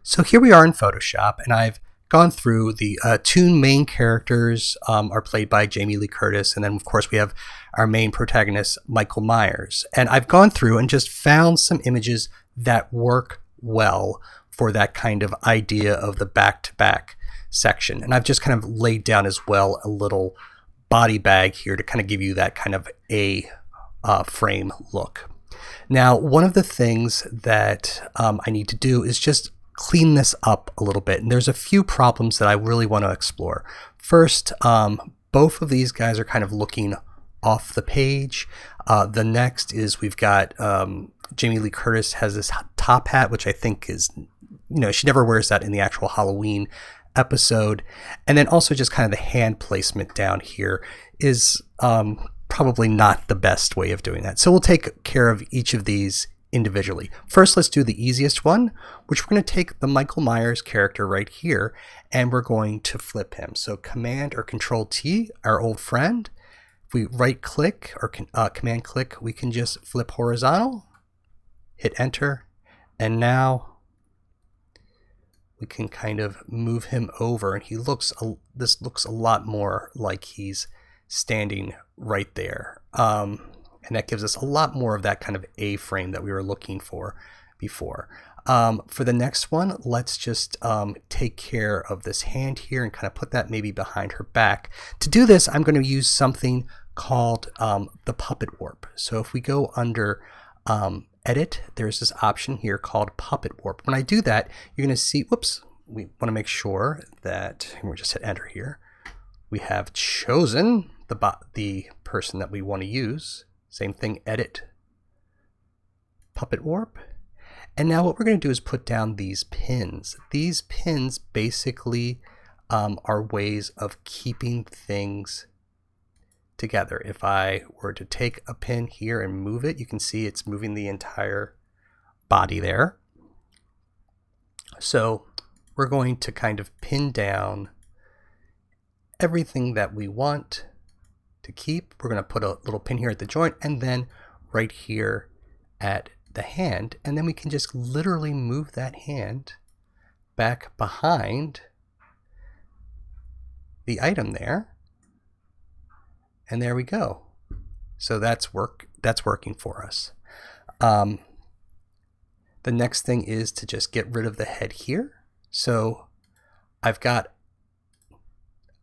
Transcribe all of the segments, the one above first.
So here we are in Photoshop, and I've gone through the two main characters are played by Jamie Lee Curtis, and then of course we have our main protagonist, Michael Myers. And I've gone through and just found some images that work well for that kind of idea of the back-to-back section. And I've just kind of laid down as well a little body bag here to kind of give you that kind of a frame look. Now, one of the things that I need to do is just clean this up a little bit. And there's a few problems that I really want to explore. First, both of these guys are kind of looking off the page. The next is we've got Jamie Lee Curtis has this top hat, which I think is, she never wears that in the actual Halloween episode. And then also just kind of the hand placement down here is probably not the best way of doing that. So we'll take care of each of these individually. First, let's do the easiest one, which we're going to take the Michael Myers character right here, and we're going to flip him. So Command or Control T, our old friend. If we right click or Command click, we can just flip horizontal, hit enter, and now we can kind of move him over, and this looks a lot more like he's standing right there. And that gives us a lot more of that kind of A-frame that we were looking for before. For the next one, let's just take care of this hand here and kind of put that maybe behind her back. To do this, I'm going to use something called the puppet warp. So if we go under edit, there's this option here called puppet warp. When I do that, you're going to see, whoops, we want to make sure that, and we'll just hit enter here, we have chosen the person that we want to use. Same thing, edit, puppet warp. And now what we're going to do is put down these pins. These pins basically are ways of keeping things together. If I were to take a pin here and move it, you can see it's moving the entire body there. So we're going to kind of pin down everything that we want to keep. We're going to put a little pin here at the joint and then right here at the hand, and then we can just literally move that hand back behind the item there, and there we go. So that's working for us. The next thing is to just get rid of the head here. So I've got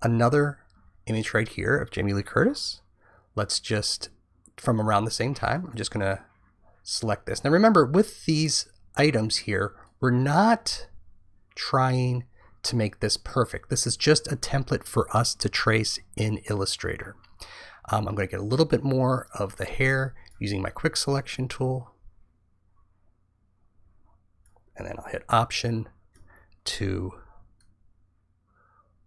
another image right here of Jamie Lee Curtis. Let's just, from around the same time, I'm just going to select this. Now remember, with these items here, we're not trying to make this perfect. This is just a template for us to trace in Illustrator. I'm going to get a little bit more of the hair using my quick selection tool. And then I'll hit Option to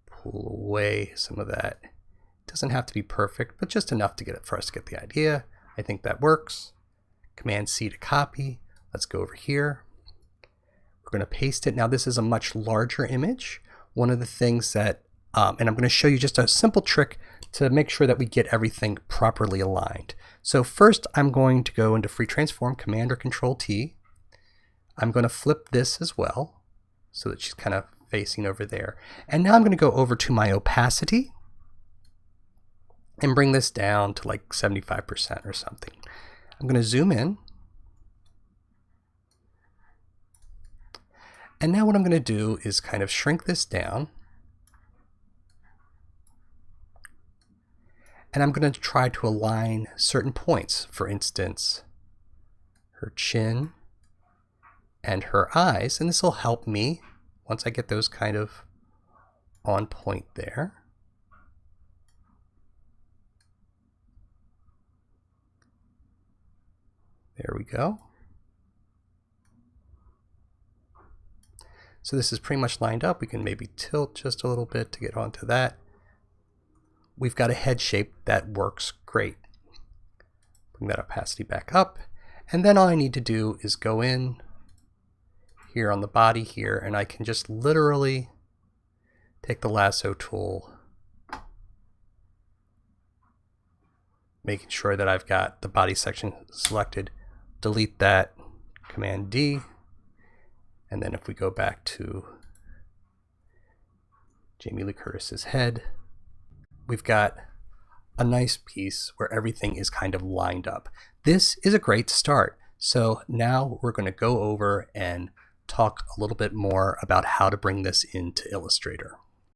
pull away some of that. It doesn't have to be perfect, but just enough to for us to get the idea. I think that works. Command C to copy. Let's go over here. We're going to paste it. Now this is a much larger image. One of the things that, and I'm going to show you just a simple trick to make sure that we get everything properly aligned. So first I'm going to go into Free Transform, Command or Control T. I'm going to flip this as well so that she's kind of facing over there. And now I'm going to go over to my opacity and bring this down to like 75% or something. I'm going to zoom in. And now what I'm going to do is kind of shrink this down. And I'm going to try to align certain points. For instance, her chin and her eyes. And this will help me once I get those kind of on point there. There we go. So this is pretty much lined up. We can maybe tilt just a little bit to get onto that. We've got a head shape that works great. Bring that opacity back up. And then all I need to do is go in here on the body here, and I can just literally take the lasso tool, making sure that I've got the body section selected, delete that, Command D, And then if we go back to Jamie Lee Curtis's head, we've got a nice piece where everything is kind of lined up. This is a great start. So now we're going to go over and talk a little bit more about how to bring this into Illustrator.